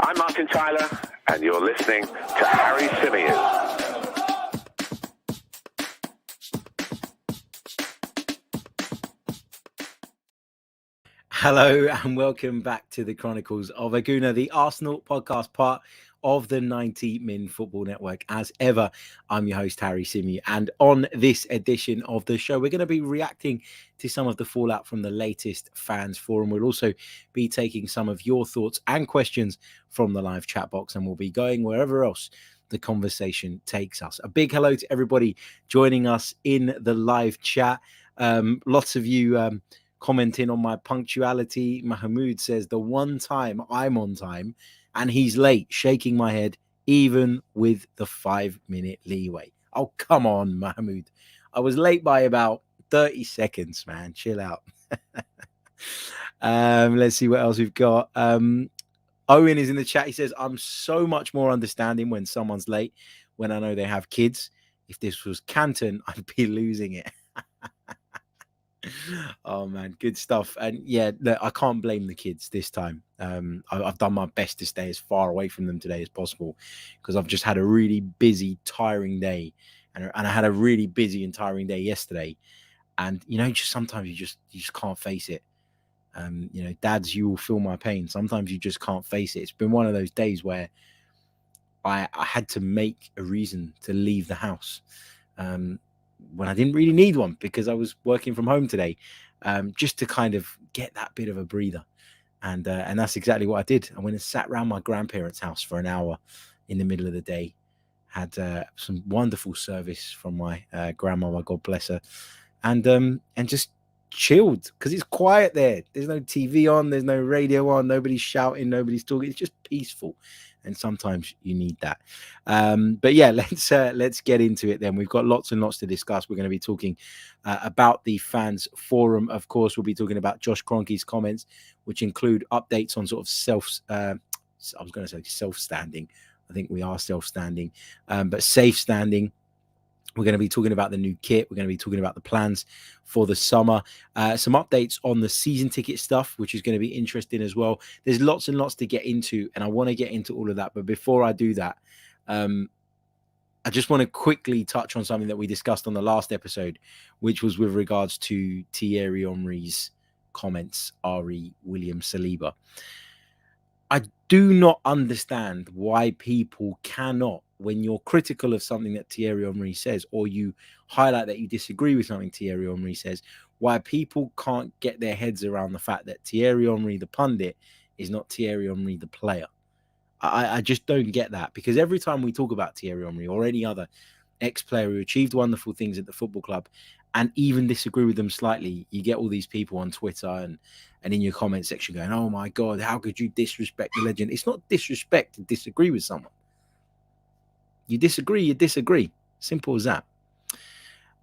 I'm Martin Tyler, and you're listening to Harry Symeou. Hello and welcome back to the Chronicles of a Gooner, the Arsenal podcast, part of the 90 Min Football Network. As ever, I'm your host, Harry Symeou, and on this edition of the show, we're going to be reacting to some of the fallout from the latest fans forum. We'll also be taking some of your thoughts and questions from the live chat box, and we'll be going wherever else the conversation takes us. A big hello to everybody joining us in the live chat. Lots of you commenting on my punctuality. Mahmoud says, the one time I'm on time and he's late, shaking my head, even with the 5-minute leeway. Oh, come on, Mahmoud. I was late by about 30 seconds, man. Chill out. Let's see what else we've got. Owen is in the chat. He says, I'm so much more understanding when someone's late when I know they have kids. If this was Canton, I'd be losing it. Oh man, good stuff. And yeah, I can't blame the kids this time. I've done my best to stay as far away from them today as possible because I've just had a really busy, tiring day, and I had a really busy and tiring day yesterday. And you know, just sometimes you just can't face it. You know, dads, you will feel my pain. Sometimes you just can't face it. It's been one of those days where I had to make a reason to leave the house. When I didn't really need one because I was working from home today, just to kind of get that bit of a breather. And that's exactly what I did. I went and sat around my grandparents' house for an hour in the middle of the day, had some wonderful service from my grandmama, God bless her, and just chilled because it's quiet there. There's no TV on, there's no radio on, nobody's shouting, nobody's talking. It's just peaceful. And sometimes you need that. But yeah, let's get into it then. We've got lots and lots to discuss. We're going to be talking about the fans forum. Of course, we'll be talking about Josh Kroenke's comments, which include updates on sort of self-standing. I think we are self-standing, but safe standing. We're going to be talking about the new kit. We're going to be talking about the plans for the summer. Some updates on the season ticket stuff, which is going to be interesting as well. There's lots and lots to get into, and I want to get into all of that. But before I do that, I just want to quickly touch on something that we discussed on the last episode, which was with regards to Thierry Henry's comments, Ari William Saliba. I do not understand why people cannot, when you're critical of something that Thierry Henry says, or you highlight that you disagree with something Thierry Henry says, why people can't get their heads around the fact that Thierry Henry, the pundit, is not Thierry Henry, the player. I just don't get that, because every time we talk about Thierry Henry or any other ex-player who achieved wonderful things at the football club and even disagree with them slightly, you get all these people on Twitter and in your comment section going, oh my God, how could you disrespect the legend? It's not disrespect to disagree with someone. You disagree. Simple as that.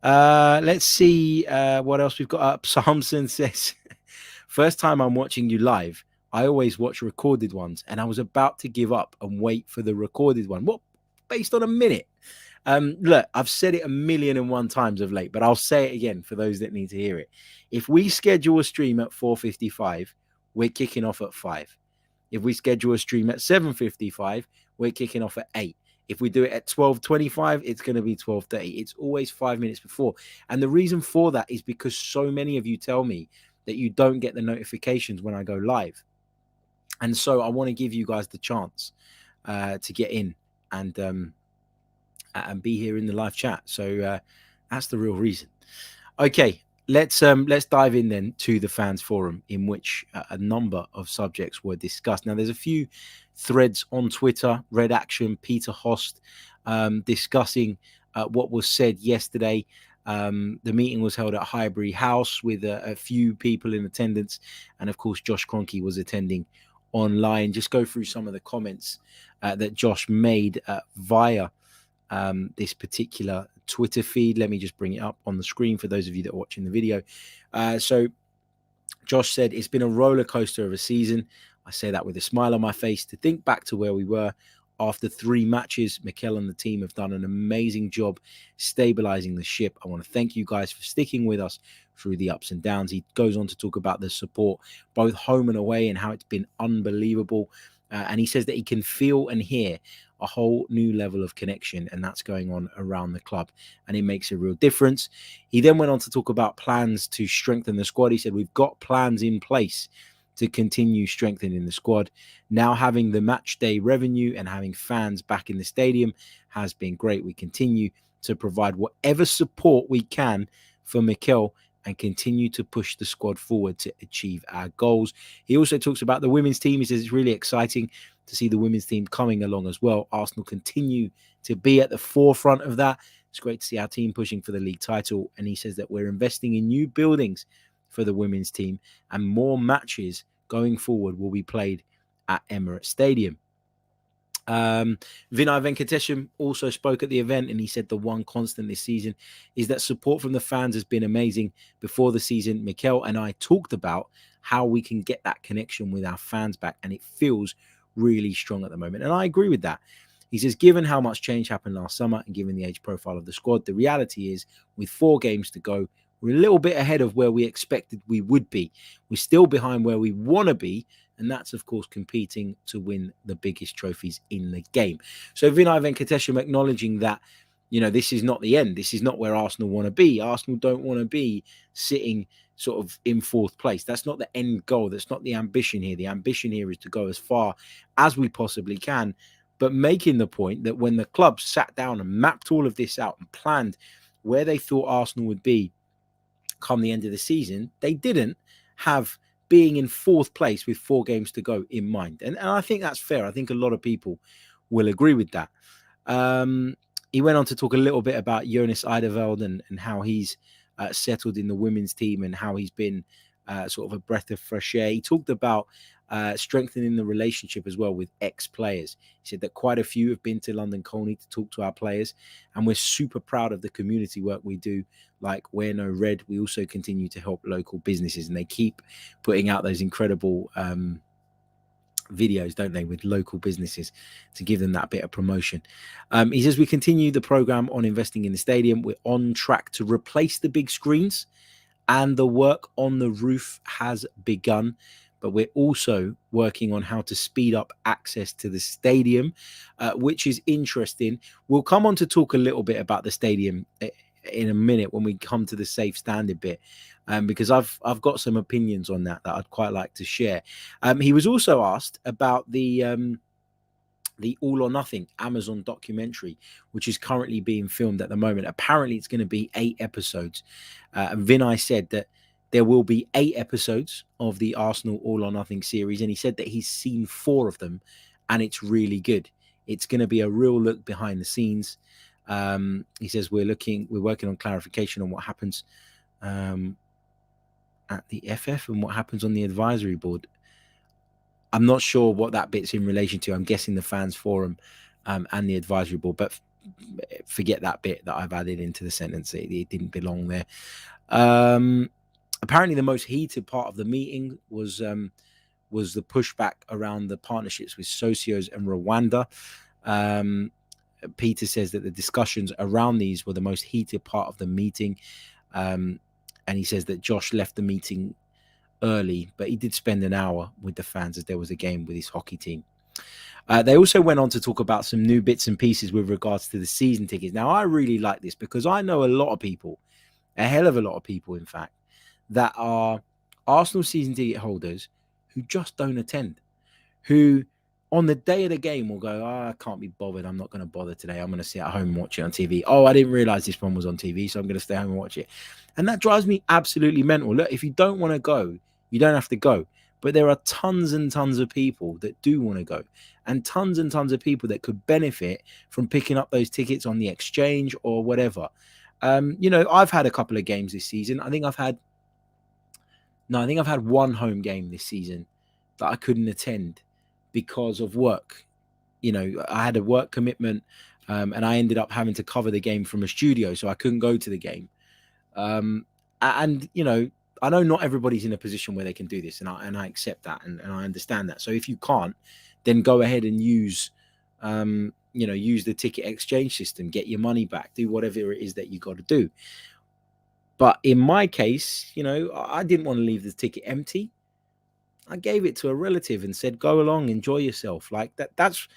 Let's see what else we've got up. Samson says, first time I'm watching you live, I always watch recorded ones, and I was about to give up and wait for the recorded one. What? Based on a minute? Look, I've said it 1,000,001 times of late, but I'll say it again for those that need to hear it. If we schedule a stream at 4:55, we're kicking off at 5. If we schedule a stream at 7:55, we're kicking off at 8. If we do it at 12:25, it's going to be 12:30. It's always 5 minutes before. And the reason for that is because so many of you tell me that you don't get the notifications when I go live. And so I want to give you guys the chance to get in and be here in the live chat. So that's the real reason. Okay, let's dive in then to the fans forum, in which a number of subjects were discussed. Now, there's a few threads on Twitter, Red Action, Peter Host, discussing what was said yesterday. The meeting was held at Highbury House with a few people in attendance, and of course Josh Kroenke was attending online. Just go through some of the comments that Josh made via this particular Twitter feed. Let me just bring it up on the screen for those of you that are watching the video. So Josh said, it's been a roller coaster of a season. I say that with a smile on my face. To think back to where we were after 3 matches, Mikel and the team have done an amazing job stabilizing the ship. I want to thank you guys for sticking with us through the ups and downs. He goes on to talk about the support both home and away and how it's been unbelievable. And he says that he can feel and hear a whole new level of connection, and that's going on around the club, and it makes a real difference. He then went on to talk about plans to strengthen the squad. He said, we've got plans in place to continue strengthening the squad. Now having the match day revenue and having fans back in the stadium has been great. We continue to provide whatever support we can for Mikel and continue to push the squad forward to achieve our goals. He also talks about the women's team. He says it's really exciting to see the women's team coming along as well. Arsenal continue to be at the forefront of that. It's great to see our team pushing for the league title. And he says that we're investing in new buildings for the women's team, and more matches going forward will be played at Emirates Stadium. Vinay Venkatesham also spoke at the event, and he said the one constant this season is that support from the fans has been amazing. Before the season, Mikel and I talked about how we can get that connection with our fans back, and it feels really strong at the moment. And I agree with that. He says, given how much change happened last summer and given the age profile of the squad, the reality is with 4 games to go, we're a little bit ahead of where we expected we would be. We're still behind where we want to be, and that's, of course, competing to win the biggest trophies in the game. So Vinay Venkatesham acknowledging that, this is not the end. This is not where Arsenal want to be. Arsenal don't want to be sitting sort of in 4th place. That's not the end goal. That's not the ambition here. The ambition here is to go as far as we possibly can, but making the point that when the club sat down and mapped all of this out and planned where they thought Arsenal would be come the end of the season, they didn't have being in 4th place with 4 games to go in mind. And I think that's fair. I think a lot of people will agree with that. He went on to talk a little bit about Jonas Eideveld and how he's settled in the women's team and how he's been sort of a breath of fresh air. He talked about strengthening the relationship as well with ex-players. He said that quite a few have been to London Colney to talk to our players, and we're super proud of the community work we do. Like Wear No Red, we also continue to help local businesses, and they keep putting out those incredible videos, don't they, with local businesses to give them that bit of promotion. He says we continue the program on investing in the stadium. We're on track to replace the big screens, and the work on the roof has begun. But we're also working on how to speed up access to the stadium, which is interesting. We'll come on to talk a little bit about the stadium in a minute when we come to the safe standing bit, because I've got some opinions on that I'd quite like to share. He was also asked about the All or Nothing Amazon documentary, which is currently being filmed at the moment. Apparently, it's going to be 8 episodes. And Vinay said that there will be 8 episodes of the Arsenal All or Nothing series, and he said that he's seen 4 of them, and it's really good. It's going to be a real look behind the scenes. He says we're working on clarification on what happens at the FF and what happens on the advisory board. I'm not sure what that bit's in relation to. I'm guessing the fans forum and the advisory board, but forget that bit that I've added into the sentence. It didn't belong there. Apparently the most heated part of the meeting was the pushback around the partnerships with Socios and Rwanda. Peter says that the discussions around these were the most heated part of the meeting. And he says that Josh left the meeting early, but he did spend an hour with the fans as there was a game with his hockey team. They also went on to talk about some new bits and pieces with regards to the season tickets. Now, I really like this because I know a lot of people, a hell of a lot of people, in fact, that are Arsenal season ticket holders who just don't attend, who on the day of the game will go, I can't be bothered. I'm not going to bother today. I'm going to sit at home and watch it on TV. Oh, I didn't realize this one was on TV, so I'm going to stay home and watch it. And that drives me absolutely mental. Look, if you don't want to go, you don't have to go. But there are tons and tons of people that do want to go, and tons of people that could benefit from picking up those tickets on the exchange or whatever. I've had a couple of games this season. I think I've had one home game this season that I couldn't attend because of work. I had a work commitment, and I ended up having to cover the game from a studio, so I couldn't go to the game. I know not everybody's in a position where they can do this, and I accept that, and I understand that. So if you can't, then go ahead and use the ticket exchange system, get your money back, do whatever it is that you got to do. But in my case, I didn't want to leave the ticket empty. I gave it to a relative and said, go along, enjoy yourself. Like that's,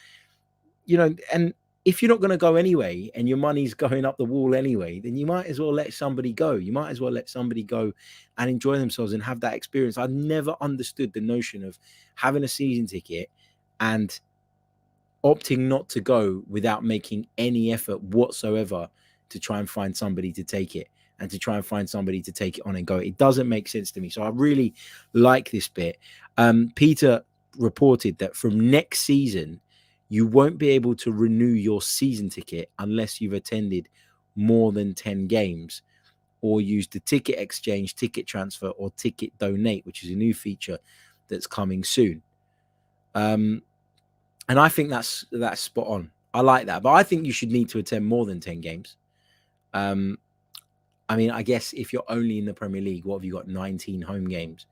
and if you're not going to go anyway and your money's going up the wall anyway, then you might as well let somebody go. You might as well let somebody go and enjoy themselves and have that experience. I never understood the notion of having a season ticket and opting not to go without making any effort whatsoever to try and find somebody to take it and to try and find somebody to take it on and go. It doesn't make sense to me. So I really like this bit. Peter reported that from next season, you won't be able to renew your season ticket unless you've attended more than 10 games or used the ticket exchange, ticket transfer, or ticket donate, which is a new feature that's coming soon. And I think that's spot on. I like that. But I think you should need to attend more than 10 games. I mean, I guess if you're only in the Premier League, what have you got? 19 home games.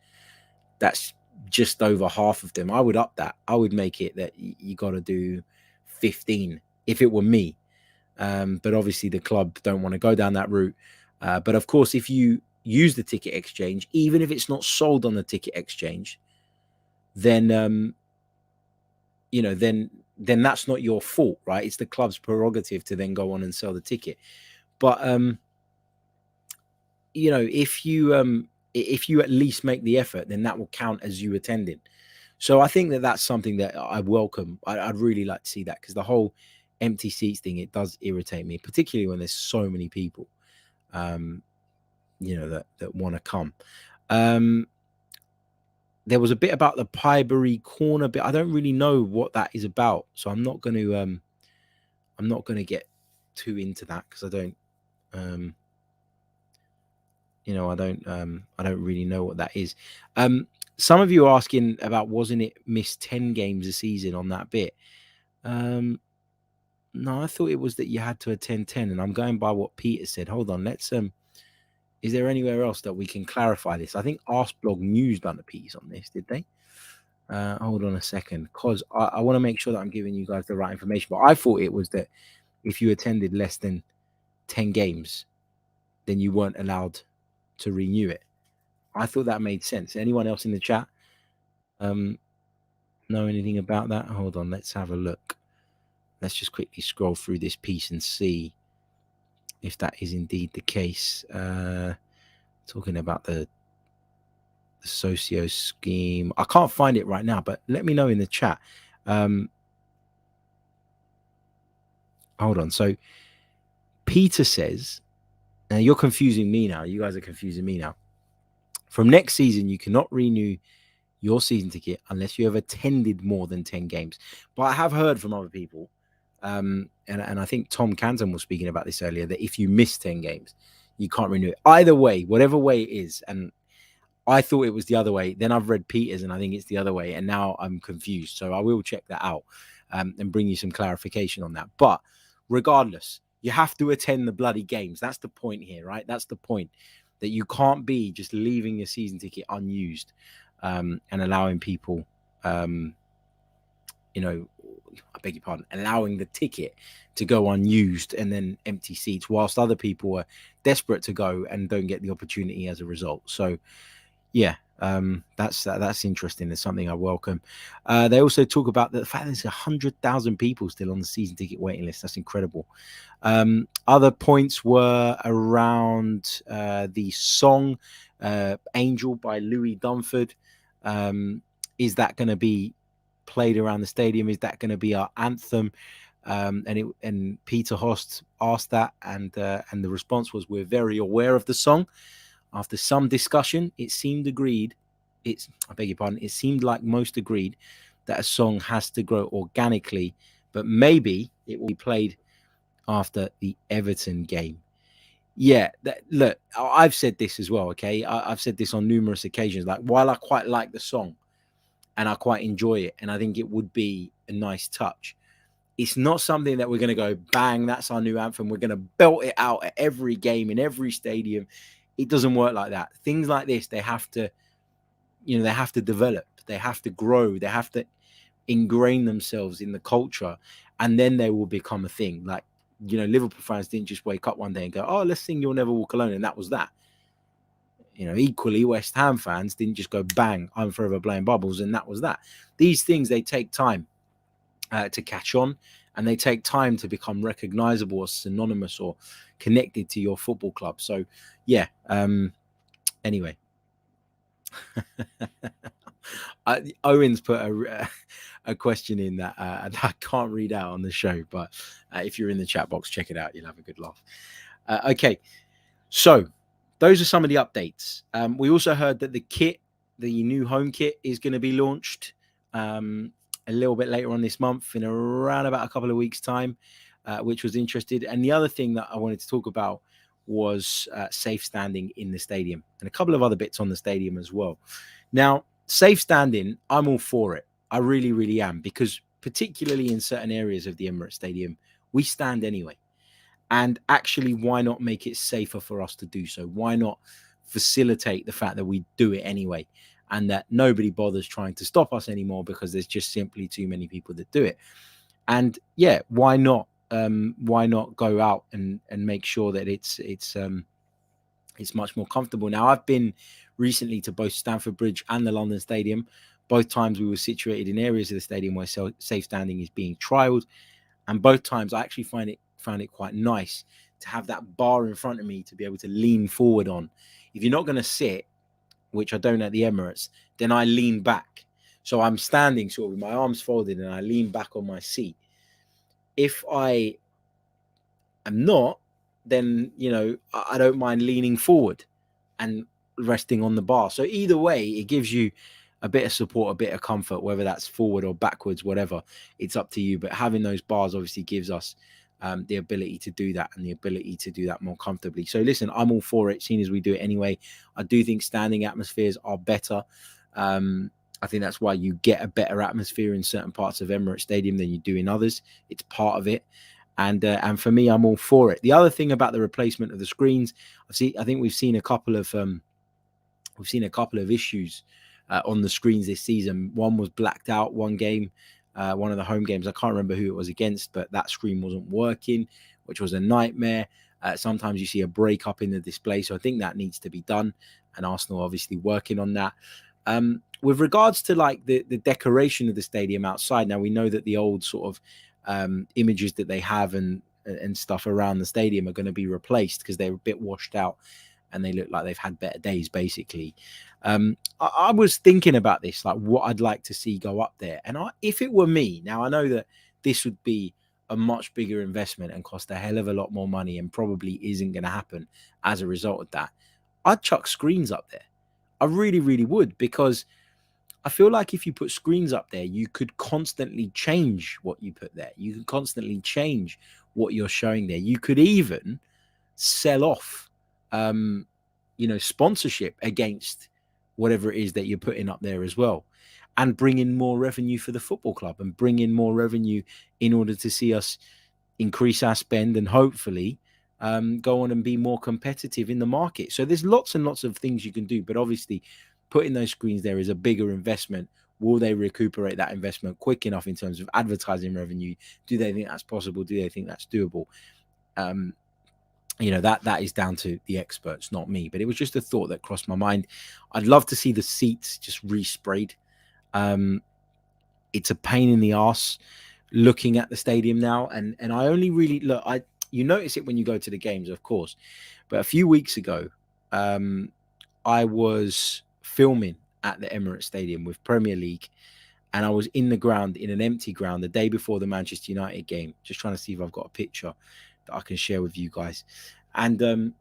That's just over half of them. I would up that. I would make it that you got to do 15 if it were me. But obviously the club don't want to go down that route. But of course, if you use the ticket exchange, even if it's not sold on the ticket exchange, then then that's not your fault, right? It's the club's prerogative to then go on and sell the ticket. But if you at least make the effort, then that will count as you attending. So I think that that's something that I welcome. I'd really like to see that, because the whole empty seats thing, it does irritate me, particularly when there's so many people, that want to come. There was a bit about the Pybury corner bit. I don't really know what that is about, so I'm not going to get too into that, because I don't. I don't really know what that is. Some of you are asking about, wasn't it missed 10 games a season on that bit? No, I thought it was that you had to attend 10, and I'm going by what Peter said. Hold on, let's is there anywhere else that we can clarify this? I think Askblog News done a piece on this, did they? Hold on a second, because I want to make sure that I'm giving you guys the right information. But I thought it was that if you attended less than 10 games, then you weren't allowed to renew it. I thought that made sense. Anyone else in the chat know anything about that? Hold on, let's have a look. Let's just quickly scroll through this piece and see if that is indeed the case. Talking about the socio scheme. I can't find it right now, but let me know in the chat. Hold on. So Peter says, now you're confusing me now. You guys are confusing me now. From next season, you cannot renew your season ticket unless you have attended more than 10 games. But I have heard from other people, and I think Tom Canton was speaking about this earlier, that if you miss 10 games, you can't renew it. Either way, whatever way it is, and I thought it was the other way. Then I've read Peter's, and I think it's the other way, and now I'm confused. So I will check that out and bring you some clarification on that. But regardless, you have to attend the bloody games. That's the point here, right? That's the point, that you can't be just leaving your season ticket unused and allowing people, I beg your pardon, allowing the ticket to go unused and then empty seats, whilst other people are desperate to go and don't get the opportunity as a result. So, yeah, that's interesting. It's something I welcome. They also talk about the fact there's 100,000 people still on the season ticket waiting list. That's incredible. Other points were around the song Angel by Louis Dunford. Is that going to be played around the stadium? Is that going to be our anthem? And Peter Host asked that, and the response was, we're very aware of the song. After some discussion, it seemed like most agreed that a song has to grow organically, but maybe it will be played after the Everton game. Yeah, look, I've said this as well, okay? I've said this on numerous occasions. Like, while I quite like the song and I quite enjoy it, and I think it would be a nice touch, it's not something that we're going to go, bang, that's our new anthem. We're going to belt it out at every game, in every stadium. It doesn't work like that. Things like this, they have to develop. They have to grow. They have to ingrain themselves in the culture, and then they will become a thing. Like, Liverpool fans didn't just wake up one day and go, oh, let's sing You'll Never Walk Alone, and that was that. equally, West Ham fans didn't just go bang, I'm forever blowing bubbles, and that was that. These things, they take time to catch on, and they take time to become recognizable or synonymous or connected to your football club. So yeah, anyway. Owen's put a question in that I can't read out on the show, but if you're in the chat box, check it out. You'll have a good laugh. Okay, so those are some of the updates. We also heard that the new home kit, is going to be launched a little bit later on this month, in around about a couple of weeks' time, which was interesting. And the other thing that I wanted to talk about was safe standing in the stadium, and a couple of other bits on the stadium as well. Now, safe standing, I'm all for it. I really, really am, because particularly in certain areas of the Emirates Stadium, we stand anyway. And actually, why not make it safer for us to do so? Why not facilitate the fact that we do it anyway, and that nobody bothers trying to stop us anymore because there's just simply too many people that do it? And yeah, why not go out and make sure that it's much more comfortable? Now, I've been recently to both Stamford Bridge and the London Stadium. Both times we were situated in areas of the stadium where safe standing is being trialed, and both times I actually found it quite nice to have that bar in front of me to be able to lean forward on. If you're not going to sit, which I don't at the Emirates, then I lean back. So I'm standing sort of with my arms folded and I lean back on my seat. If I am not, then, I don't mind leaning forward and resting on the bar. So either way, it gives you a bit of support, a bit of comfort, whether that's forward or backwards, whatever, it's up to you. But having those bars obviously gives us the ability to do that, and the ability to do that more comfortably. So listen, I'm all for it, seeing as we do it anyway. I do think standing atmospheres are better. I think that's why you get a better atmosphere in certain parts of Emirates Stadium than you do in others. It's part of it. And for me, I'm all for it. The other thing about the replacement of the screens, I think we've seen a couple of issues on the screens this season. One was blacked out one game, one of the home games. I can't remember who it was against, but that screen wasn't working, which was a nightmare. Sometimes you see a break up in the display, so I think that needs to be done, and Arsenal obviously working on that. With regards to like the decoration of the stadium outside, now we know that the old sort of images that they have and stuff around the stadium are going to be replaced because they're a bit washed out and they look like they've had better days, basically. I was thinking about this, like what I'd like to see go up there. And if it were me, now I know that this would be a much bigger investment and cost a hell of a lot more money and probably isn't going to happen as a result of that. I'd chuck screens up there. I really, really would, because I feel like if you put screens up there, you could constantly change what you put there. You could constantly change what you're showing there. You could even sell off, sponsorship against whatever it is that you're putting up there as well, and bring in more revenue for the football club and bring in more revenue in order to see us increase our spend and hopefully go on and be more competitive in the market. So there's lots and lots of things you can do, but obviously putting those screens there is a bigger investment. Will they recuperate that investment quick enough in terms of advertising revenue? Do they think that's possible? Do they think that's doable? That is down to the experts, not me. But it was just a thought that crossed my mind. I'd love to see the seats just resprayed. It's a pain in the arse looking at the stadium now, and I only really look. You notice it when you go to the games, of course. But a few weeks ago, I was filming at the Emirates Stadium with Premier League, and I was in the ground, in an empty ground, the day before the Manchester United game, just trying to see if I've got a picture that I can share with you guys. And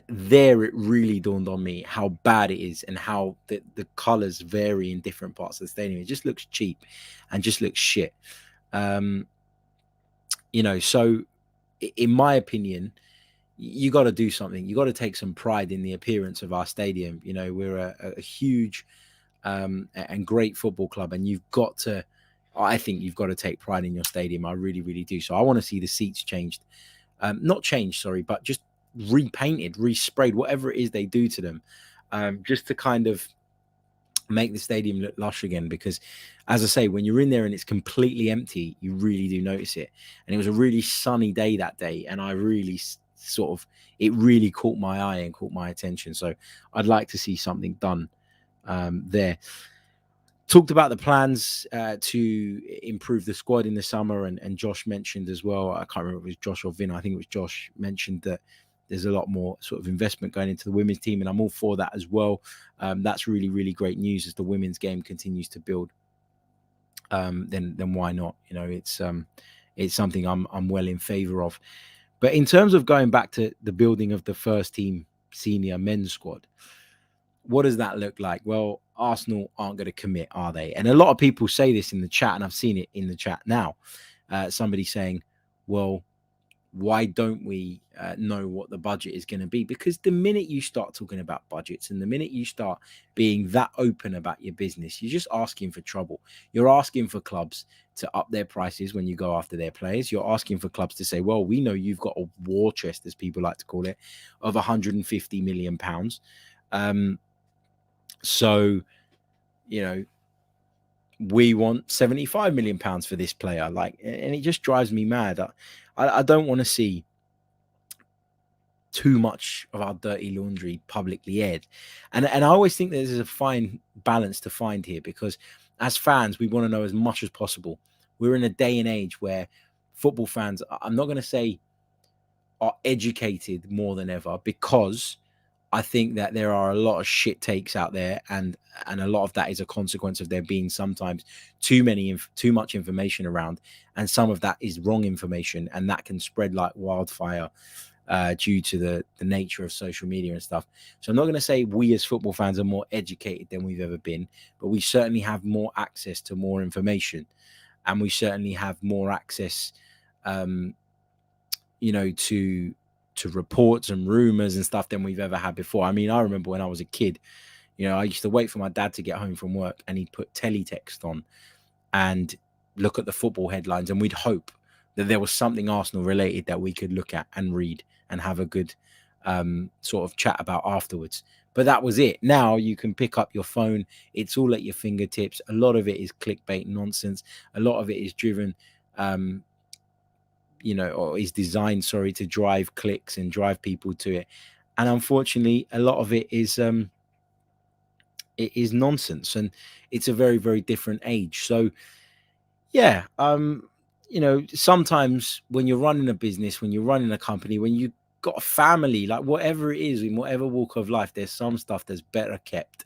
there it really dawned on me how bad it is and how the colors vary in different parts of the stadium. It just looks cheap and just looks shit. So in my opinion, you got to do something. You got to take some pride in the appearance of our stadium. We're a huge and great football club, and I think you've got to take pride in your stadium. I really, really do. So I want to see the seats changed. Not changed, sorry, but just repainted, resprayed, whatever it is they do to them, just to kind of make the stadium look lush again. Because, as I say, when you're in there and it's completely empty, you really do notice it. And it was a really sunny day that day, and I really it really caught my eye and caught my attention. So I'd like to see something done there. Talked about the plans to improve the squad in the summer, and Josh mentioned as well, I can't remember if it was Josh or Vin, I think it was Josh, mentioned that there's a lot more sort of investment going into the women's team, and I'm all for that as well. That's really, really great news as the women's game continues to build. Then why not? You know, it's something I'm well in favor of. But in terms of going back to the building of the first team senior men's squad, what does that look like? Well, Arsenal aren't going to commit, are they? And a lot of people say this in the chat, and I've seen it in the chat now. Somebody saying, well, why don't we know what the budget is going to be? Because the minute you start talking about budgets and the minute you start being that open about your business, you're just asking for trouble. You're asking for clubs to up their prices when you go after their players. You're asking for clubs to say, well, we know you've got a war chest, as people like to call it, of £150 million. So, you know, we want £75 million for this player. Like, and it just drives me mad. I don't want to see too much of our dirty laundry publicly aired. And I always think there's a fine balance to find here, because as fans, we want to know as much as possible. We're in a day and age where football fans, I'm not going to say are educated more than ever, because I think that there are a lot of shit takes out there, and a lot of that is a consequence of there being sometimes too much information around, and some of that is wrong information, and that can spread like wildfire due to the nature of social media and stuff. So I'm not going to say we as football fans are more educated than we've ever been, but we certainly have more access to more information, and we certainly have more access, you know, to reports and rumors and stuff than we've ever had before. I mean, I remember when I was a kid, you know, I used to wait for my dad to get home from work, and he'd put teletext on and look at the football headlines, and we'd hope that there was something Arsenal related that we could look at and read and have a good sort of chat about afterwards. But that was it. Now you can pick up your phone. It's all at your fingertips. A lot of it is clickbait nonsense. A lot of it is driven, you know, or is designed, sorry, to drive clicks and drive people to it. And unfortunately, a lot of it is nonsense, and it's a very, very different age. So yeah, you know, sometimes when you're running a business, when you're running a company, when you got a family, like whatever it is, in whatever walk of life, there's some stuff that's better kept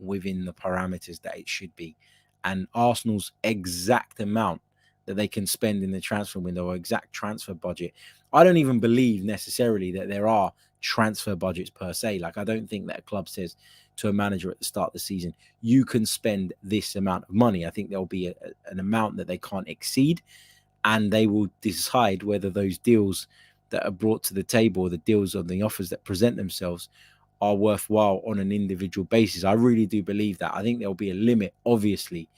within the parameters that it should be. And Arsenal's exact amount that they can spend in the transfer window, or exact transfer budget, I don't even believe necessarily that there are transfer budgets per se. Like, I don't think that a club says to a manager at the start of the season, you can spend this amount of money. I think there'll be an amount that they can't exceed, and they will decide whether those deals that are brought to the table, or the deals or the offers that present themselves, are worthwhile on an individual basis. I really do believe that. I think there'll be a limit, obviously,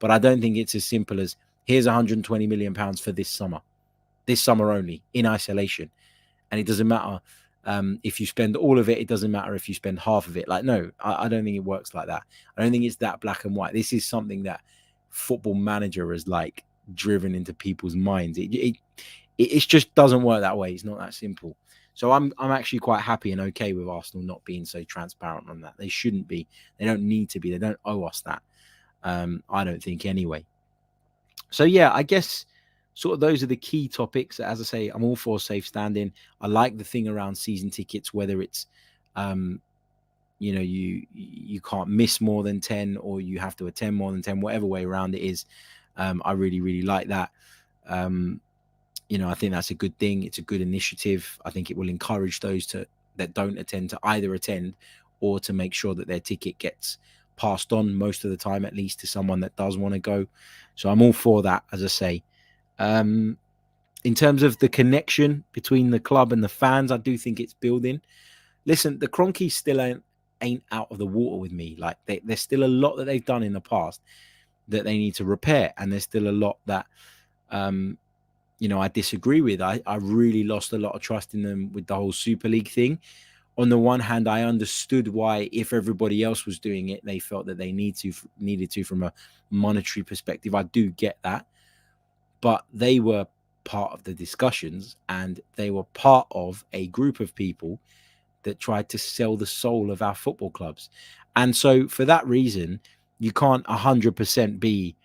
but I don't think it's as simple as, here's £120 million for this summer only, in isolation. And it doesn't matter if you spend all of it. It doesn't matter if you spend half of it. Like, no, I don't think it works like that. I don't think it's that black and white. This is something that Football Manager has like driven into people's minds. It just doesn't work that way. It's not that simple. So I'm actually quite happy and okay with Arsenal not being so transparent on that. They shouldn't be. They don't need to be. They don't owe us that. I don't think anyway. So yeah, I guess sort of those are the key topics. As I say, I'm all for safe standing. I like the thing around season tickets, whether it's you know, you can't miss more than 10, or you have to attend more than 10, whatever way around it is. I really, really like that. You know, I think that's a good thing. It's a good initiative. I think it will encourage those that don't attend to either attend, or to make sure that their ticket gets passed on, most of the time at least, to someone that does want to go. So I'm all for that, as I say. In terms of the connection between the club and the fans, I do think it's building. Listen, the Kroenke still ain't out of the water with me. Like, there's still a lot that they've done in the past that they need to repair, and there's still a lot that you know, I disagree with. I really lost a lot of trust in them with the whole Super League thing. On the one hand, I understood why, if everybody else was doing it, they felt that they needed to from a monetary perspective. I do get that. But they were part of the discussions, and they were part of a group of people that tried to sell the soul of our football clubs. And so for that reason, you can't 100% be,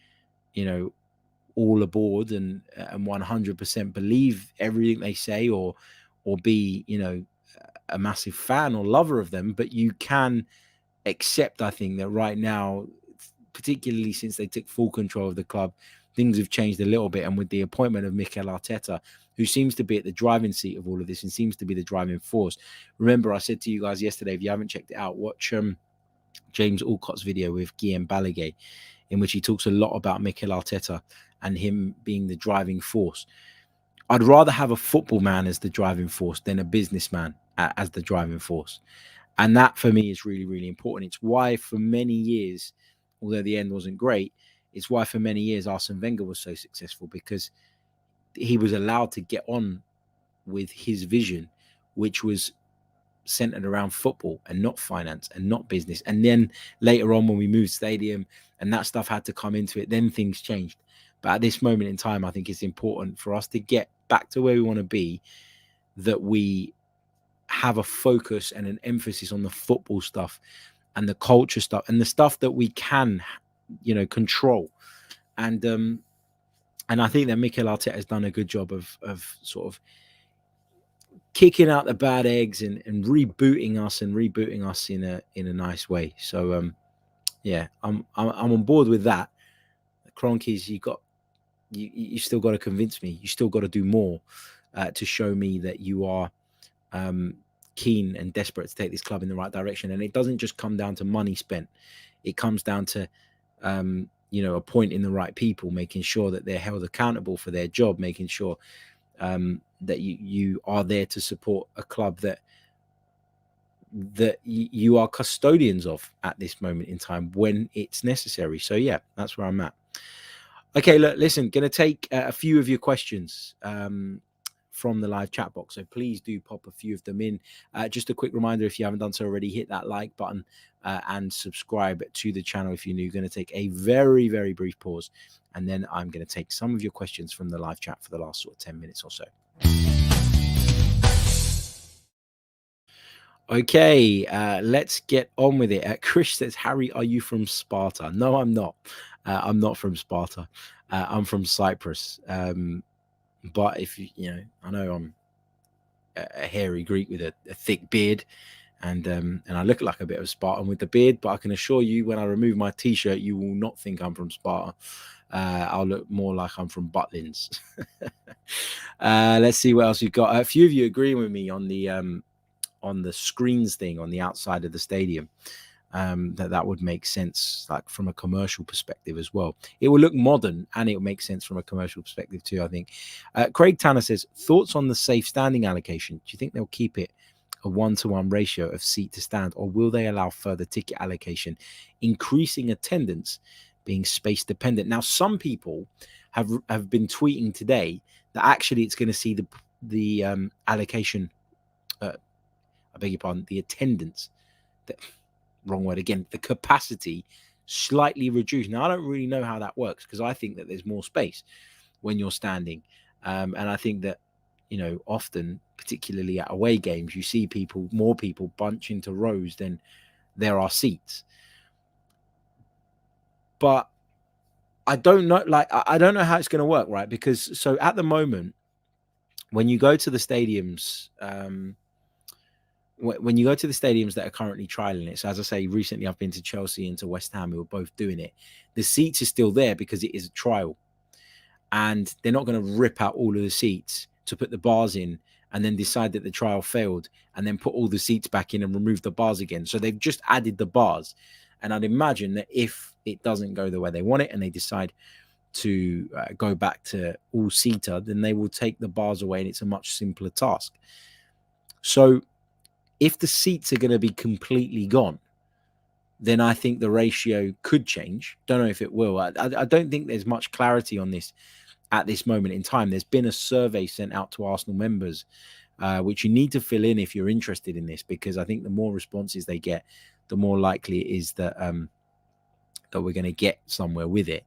all aboard and 100% believe everything they say, or be, a massive fan or lover of them, but you can accept, I think, that right now, particularly since they took full control of the club, things have changed a little bit. And with the appointment of Mikel Arteta, who seems to be at the driving seat of all of this and seems to be the driving force. Remember, I said to you guys yesterday, if you haven't checked it out, watch James Alcott's video with Guillaume Balaguer, in which he talks a lot about Mikel Arteta and him being the driving force. I'd rather have a football man as the driving force than a businessman as the driving force. And that for me is really, really important. It's why for many years, although the end wasn't great, it's why for many years Arsene Wenger was so successful, because he was allowed to get on with his vision, which was centered around football and not finance and not business. And then later on, when we moved stadium and that stuff had to come into it, then things changed. But at this moment in time, I think it's important for us to get back to where we want to be, that we have a focus and an emphasis on the football stuff and the culture stuff and the stuff that we can, control. And I think that Mikel Arteta has done a good job of sort of kicking out the bad eggs and rebooting us in a nice way. So yeah, I'm on board with that. Kroenkes, you still got to convince me. You still got to do more to show me that you are keen and desperate to take this club in the right direction. And it doesn't just come down to money spent. It comes down to appointing the right people, making sure that they're held accountable for their job, making sure that you are there to support a club that you are custodians of at this moment in time when it's necessary. So yeah, that's where I'm at. Okay, look, listen, going to take a few of your questions from the live chat box. So please do pop a few of them in. Just a quick reminder, if you haven't done so already, hit that like button and subscribe to the channel if you're new. Going to take a very, very brief pause, and then I'm going to take some of your questions from the live chat for the last sort of 10 minutes or so. Okay, let's get on with it. Chris says, Harry, are you from Sparta? No, I'm not. I'm not from Sparta. I'm from Cyprus. But if I know I'm a hairy Greek with a thick beard, and I look like a bit of a Spartan with the beard. But I can assure you, when I remove my T-shirt, you will not think I'm from Sparta. I'll look more like I'm from Butlins. Let's see what else we've got. A few of you agreeing with me on the screens thing on the outside of the stadium. That would make sense, like from a commercial perspective as well. It will look modern and it will make sense from a commercial perspective too, I think. Craig Tanner says, thoughts on the safe standing allocation? Do you think they'll keep it a 1-to-1 ratio of seat to stand, or will they allow further ticket allocation, increasing attendance, being space dependent? Now, some people have been tweeting today that actually it's going to see the allocation, I beg your pardon, the attendance, wrong word again, the capacity slightly reduced. Now, I don't really know how that works, because I think that there's more space when you're standing. And I think that, often, particularly at away games, you see more people bunch into rows than there are seats. But I don't know, I don't know how it's going to work, right? Because so at the moment, when you go to the stadiums, when you go to the stadiums that are currently trialing it, so as I say, recently I've been to Chelsea and to West Ham, who are both doing it. The seats are still there because it is a trial, and they're not going to rip out all of the seats to put the bars in and then decide that the trial failed and then put all the seats back in and remove the bars again. So they've just added the bars. And I'd imagine that if it doesn't go the way they want it and they decide to go back to all-seater, then they will take the bars away and it's a much simpler task. So if the seats are going to be completely gone, then I think the ratio could change. Don't know if it will. I don't think there's much clarity on this at this moment in time. There's been a survey sent out to Arsenal members, which you need to fill in if you're interested in this, because I think the more responses they get, the more likely it is that that we're going to get somewhere with it.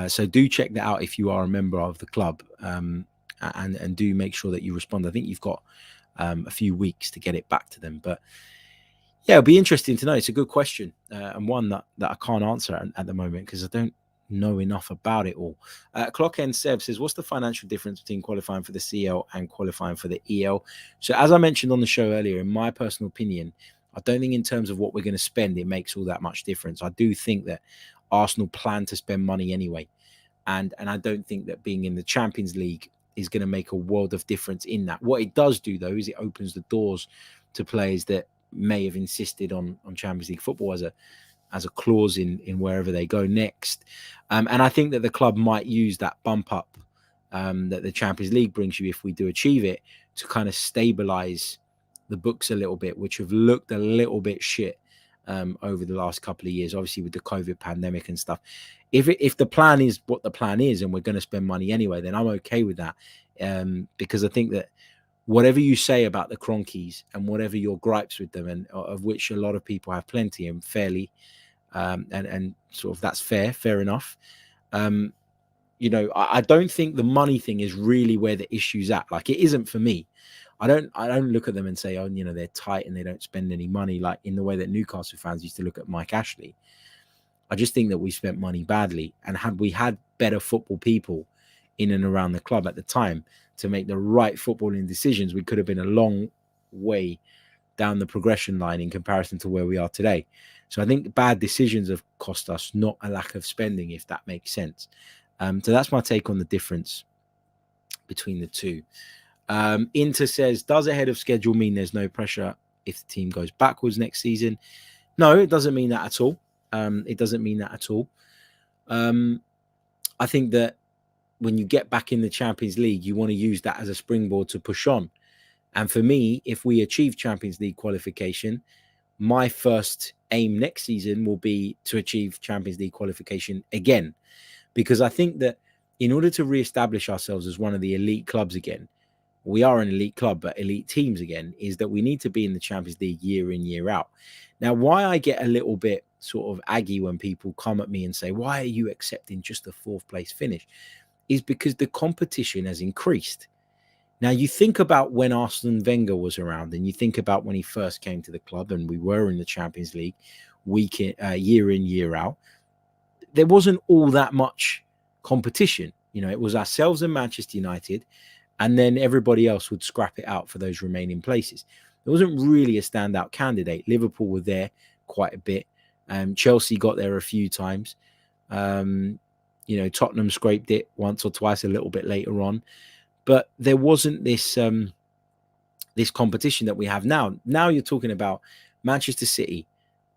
So do check that out if you are a member of the club. and do make sure that you respond. I think you've got a few weeks to get it back to them. But yeah, it'll be interesting to know. It's a good question, and one that I can't answer at the moment because I don't know enough about it all. Clock End Seb says, what's the financial difference between qualifying for the CL and qualifying for the EL? So as I mentioned on the show earlier, in my personal opinion, I don't think in terms of what we're going to spend, it makes all that much difference. I do think that Arsenal plan to spend money anyway. And I don't think that being in the Champions League is going to make a world of difference in that. What it does do, though, is it opens the doors to players that may have insisted on Champions League football as a clause in wherever they go next. And I think that the club might use that bump up that the Champions League brings you if we do achieve it to kind of stabilize the books a little bit, which have looked a little bit shit over the last couple of years, obviously with the COVID pandemic and stuff. If the plan is what the plan is and we're going to spend money anyway, then I'm okay with that, because I think that whatever you say about the Kroenkes and whatever your gripes with them, and of which a lot of people have plenty and fairly, and sort of that's fair enough. You know, I don't think the money thing is really where the issue's at. Like, it isn't for me. I don't look at them and say, oh, you know, they're tight and they don't spend any money, like in the way that Newcastle fans used to look at Mike Ashley. I just think that we spent money badly, and had we had better football people in and around the club at the time to make the right footballing decisions, we could have been a long way down the progression line in comparison to where we are today. So I think bad decisions have cost us, not a lack of spending, if that makes sense. So that's my take on the difference between the two. Inter says, does ahead of schedule mean there's no pressure if the team goes backwards next season? No, it doesn't mean that at all. It doesn't mean that at all. I think that when you get back in the Champions League, you want to use that as a springboard to push on. And for me, if we achieve Champions League qualification, my first aim next season will be to achieve Champions League qualification again. Because I think that in order to reestablish ourselves as one of the elite clubs again, we are an elite club, but elite teams again, is that we need to be in the Champions League year in, year out. Now, why I get a little bit sort of aggy when people come at me and say, why are you accepting just a fourth place finish? Is because the competition has increased. Now, you think about when Arsene Wenger was around, and you think about when he first came to the club and we were in the Champions League year in, year out. There wasn't all that much competition. You know, it was ourselves and Manchester United, and then everybody else would scrap it out for those remaining places. There wasn't really a standout candidate. Liverpool were there quite a bit. Chelsea got there a few times. You know, Tottenham scraped it once or twice a little bit later on. But there wasn't this this competition that we have now. Now you're talking about Manchester City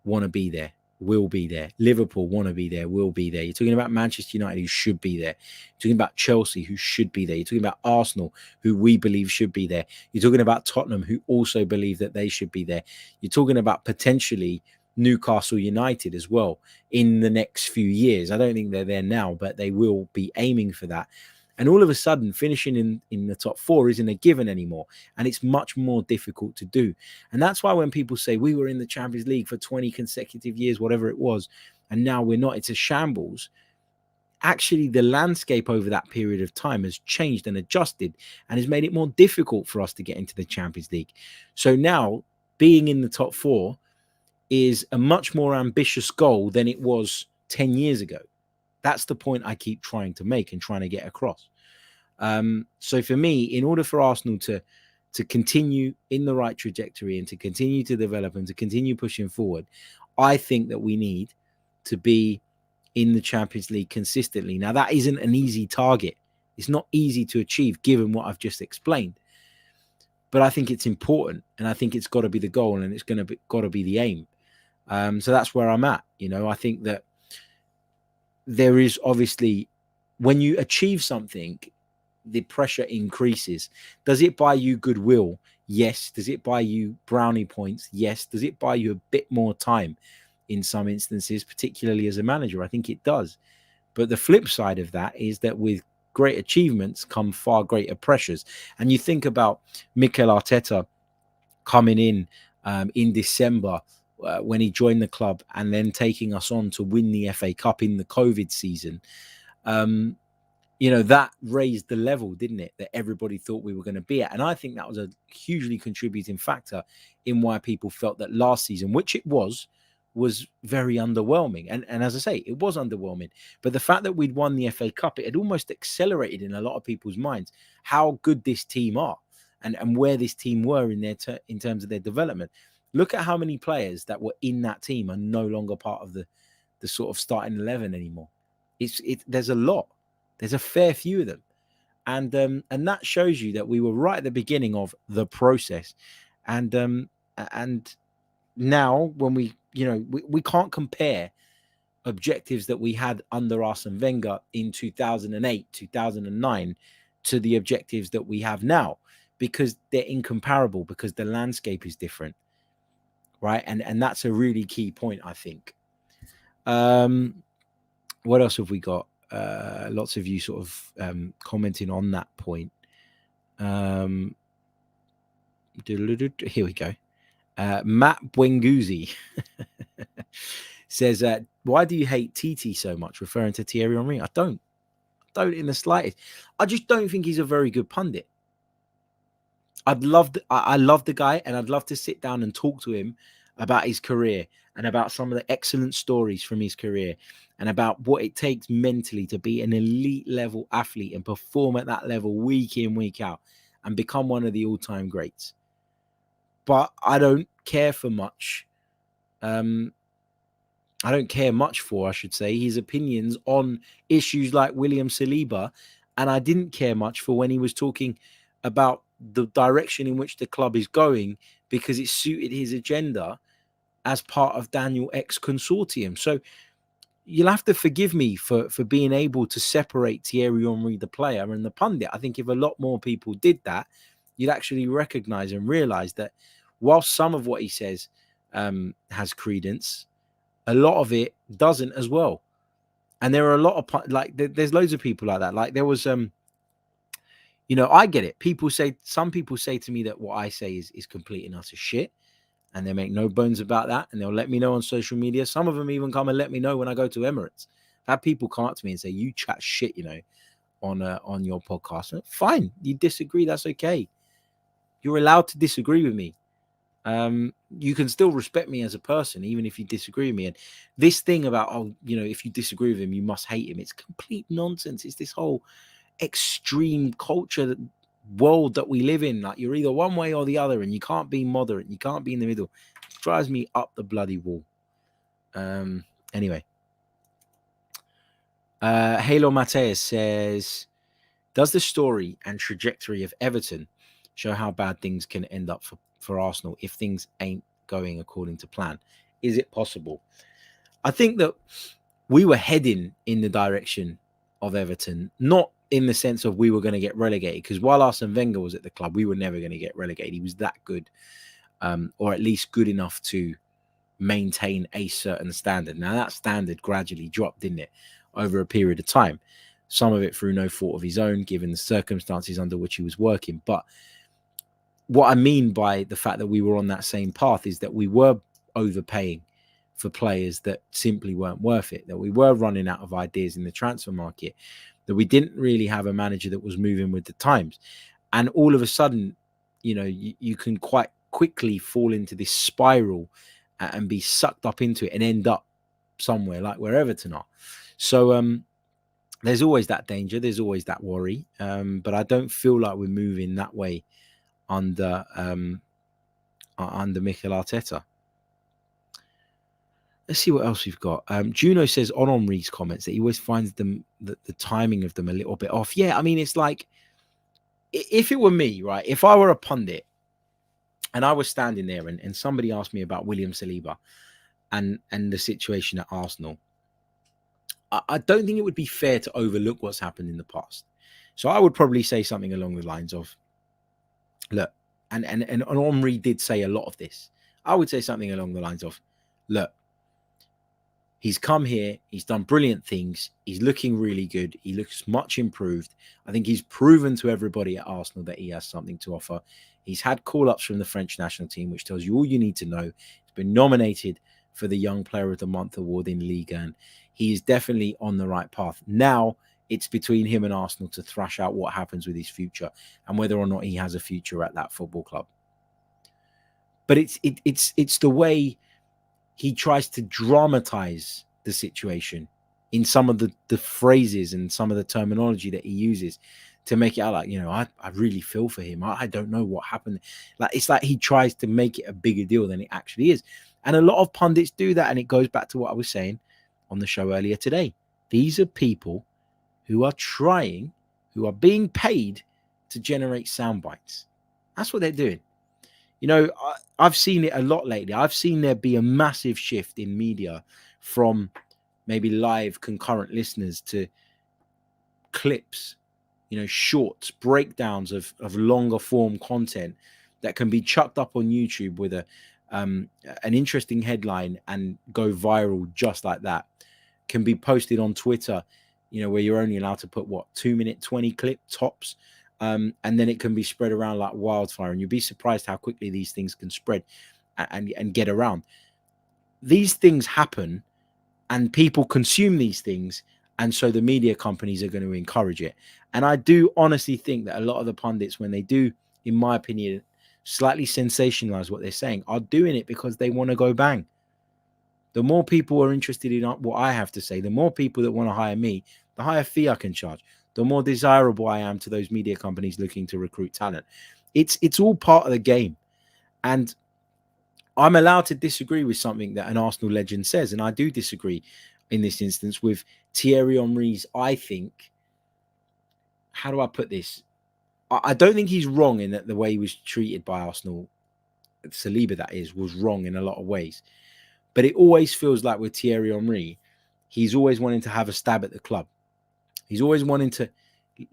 want to be there, will be there. Liverpool want to be there, will be there. You're talking about Manchester United, who should be there. You're talking about Chelsea, who should be there. You're talking about Arsenal, who we believe should be there. You're talking about Tottenham, who also believe that they should be there. You're talking about potentially Newcastle United as well in the next few years. I don't think they're there now, but they will be aiming for that. And all of a sudden, finishing in the top four isn't a given anymore. And it's much more difficult to do. And that's why when people say we were in the Champions League for 20 consecutive years, whatever it was, and now we're not, it's a shambles. Actually, the landscape over that period of time has changed and adjusted and has made it more difficult for us to get into the Champions League. So now being in the top four is a much more ambitious goal than it was 10 years ago. That's the point I keep trying to make and trying to get across. So for me, in order for Arsenal to continue in the right trajectory and to continue to develop and to continue pushing forward, I think that we need to be in the Champions League consistently. Now, that isn't an easy target. It's not easy to achieve given what I've just explained. But I think it's important, and I think it's got to be the goal, and it's got to be the aim. So that's where I'm at. You know, I think that there is obviously, when you achieve something, the pressure increases. Does it buy you goodwill? Yes. Does it buy you brownie points? Yes. Does it buy you a bit more time in some instances, particularly as a manager? I think it does. But the flip side of that is that with great achievements come far greater pressures. And you think about Mikel Arteta coming in December when he joined the club, and then taking us on to win the FA Cup in the COVID season. that raised the level, didn't it? That everybody thought we were going to be at. And I think that was a hugely contributing factor in why people felt that last season, which it was very underwhelming. And as I say, it was underwhelming. But the fact that we'd won the FA Cup, it had almost accelerated in a lot of people's minds how good this team are and where this team were in terms of their development. Look at how many players that were in that team are no longer part of the sort of starting 11 anymore. There's a lot. There's a fair few of them. And that shows you that we were right at the beginning of the process. And now when we can't compare objectives that we had under Arsene Wenger in 2008, 2009 to the objectives that we have now, because they're incomparable, because the landscape is different, right? And that's a really key point, I think. What else have we got? Lots of you sort of commenting on that point. Here we go. Matt Bwenguzi says, why do you hate TT so much, referring to Thierry Henry? I don't in the slightest. I just don't think he's a very good pundit. I love the guy, and I'd love to sit down and talk to him about his career and about some of the excellent stories from his career and about what it takes mentally to be an elite level athlete and perform at that level week in, week out and become one of the all-time greats. But I don't care for much. I don't care much for, I should say, his opinions on issues like William Saliba. And I didn't care much for when he was talking about the direction in which the club is going because it suited his agenda as part of Daniel Ek's consortium. So you'll have to forgive me for being able to separate Thierry Henry, the player, and the pundit. I think if a lot more people did that, you'd actually recognize and realize that while some of what he says has credence, a lot of it doesn't as well. And there are a lot of, like, there's loads of people like that. Like there was, I get it. Some people say to me that what I say is complete and utter shit. And they make no bones about that. And they'll let me know on social media. Some of them even come and let me know when I go to Emirates. I've had people come up to me and say, you chat shit, on your podcast. Fine. You disagree. That's okay. You're allowed to disagree with me. You can still respect me as a person, even if you disagree with me. And this thing about, if you disagree with him, you must hate him. It's complete nonsense. It's this whole extreme culture world that we live in. Like you're either one way or the other, and you can't be moderate. You can't be in the middle. It drives me up the bloody wall. Anyway. Halo Mateus says, does the story and trajectory of Everton show how bad things can end up for Arsenal if things ain't going according to plan? Is it possible? I think that we were heading in the direction of Everton, not in the sense of we were going to get relegated, because while Arsene Wenger was at the club, we were never going to get relegated. He was that good, or at least good enough to maintain a certain standard. Now that standard gradually dropped, didn't it, over a period of time? Some of it through no fault of his own, given the circumstances under which he was working. But what I mean by the fact that we were on that same path is that we were overpaying for players that simply weren't worth it, that we were running out of ideas in the transfer market, that we didn't really have a manager that was moving with the times. And all of a sudden, you can quite quickly fall into this spiral and be sucked up into it and end up somewhere like where Everton are. So there's always that danger. There's always that worry. But I don't feel like we're moving that way under Mikel Arteta. Let's see what else we've got. Juno says on Henry's comments that he always finds the timing of them a little bit off. Yeah, I mean, it's like, if it were me, right, if I were a pundit and I was standing there and somebody asked me about William Saliba and the situation at Arsenal, I don't think it would be fair to overlook what's happened in the past. So I would probably say something along the lines of, look, and Henry did say a lot of this. I would say something along the lines of, look, he's come here, he's done brilliant things, he's looking really good, he looks much improved. I think he's proven to everybody at Arsenal that he has something to offer. He's had call-ups from the French national team, which tells you all you need to know. He's been nominated for the Young Player of the Month award in Ligue 1. He is definitely on the right path. Now It's between him and Arsenal to thrash out what happens with his future and whether or not he has a future at that football club. But it's the way he tries to dramatize the situation in some of the phrases and some of the terminology that he uses to make it out like, I really feel for him. I don't know what happened. Like, it's like he tries to make it a bigger deal than it actually is. And a lot of pundits do that. And it goes back to what I was saying on the show earlier today. These are people who are being paid to generate sound bites. That's what they're doing. I've seen it a lot lately. I've seen there be a massive shift in media from maybe live concurrent listeners to clips, shorts, breakdowns of longer form content that can be chucked up on YouTube with an interesting headline and go viral just like that. Can be posted on Twitter, where you're only allowed to put 2-minute 20 clip tops. And then it can be spread around like wildfire, and you'd be surprised how quickly these things can spread and get around. These things happen and people consume these things, and so the media companies are going to encourage it. And I do honestly think that a lot of the pundits, when they do, in my opinion, slightly sensationalize what they're saying, are doing it because they want to go bang. The more people are interested in what I have to say, the more people that want to hire me, the higher fee I can charge, the more desirable I am to those media companies looking to recruit talent. It's all part of the game. And I'm allowed to disagree with something that an Arsenal legend says. And I do disagree in this instance with Thierry Henry's, I think, how do I put this? I don't think he's wrong in that the way he was treated by Arsenal, Saliba that is, was wrong in a lot of ways. But it always feels like with Thierry Henry, he's always wanting to have a stab at the club. He's always wanting to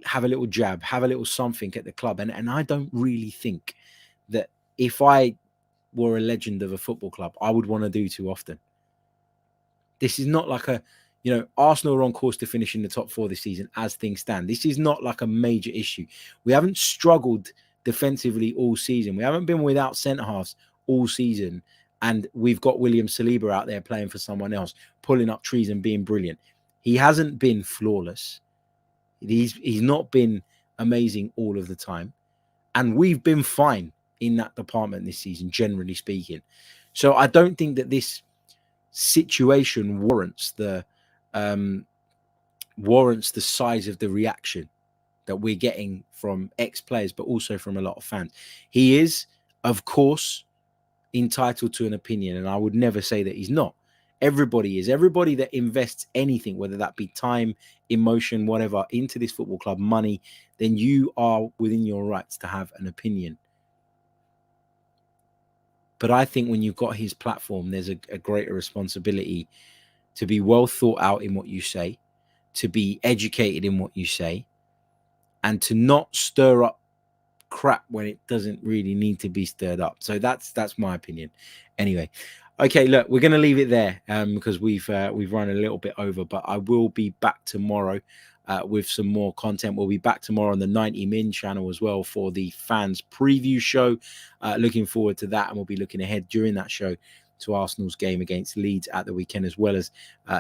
have a little jab, have a little something at the club. And I don't really think that if I were a legend of a football club, I would want to do too often. This is not like Arsenal are on course to finish in the top 4 this season as things stand. This is not like a major issue. We haven't struggled defensively all season. We haven't been without centre-halves all season. And we've got William Saliba out there playing for someone else, pulling up trees and being brilliant. He hasn't been flawless. He's not been amazing all of the time. And we've been fine in that department this season, generally speaking. So I don't think that this situation warrants the size of the reaction that we're getting from ex-players, but also from a lot of fans. He is, of course, entitled to an opinion, and I would never say that he's not. Everybody is. Everybody that invests anything, whether that be time, emotion, whatever, into this football club, money, then you are within your rights to have an opinion. But I think when you've got his platform, there's a greater responsibility to be well thought out in what you say, to be educated in what you say, and to not stir up crap when it doesn't really need to be stirred up. So that's my opinion. Anyway, okay, look, we're going to leave it there because we've run a little bit over, but I will be back tomorrow with some more content. We'll be back tomorrow on the 90 Min channel as well for the fans preview show. Looking forward to that, and we'll be looking ahead during that show to Arsenal's game against Leeds at the weekend, as well as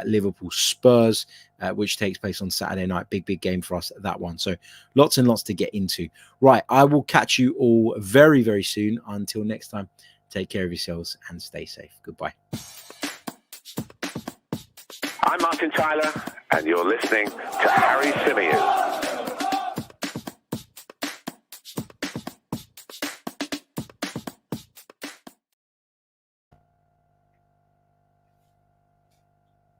Liverpool Spurs, which takes place on Saturday night. Big game for us, that one. So lots and lots to get into. Right, I will catch you all very, very soon. Until next time, take care of yourselves and stay safe. Goodbye. I'm Martin Tyler, and you're listening to Harry Symeou.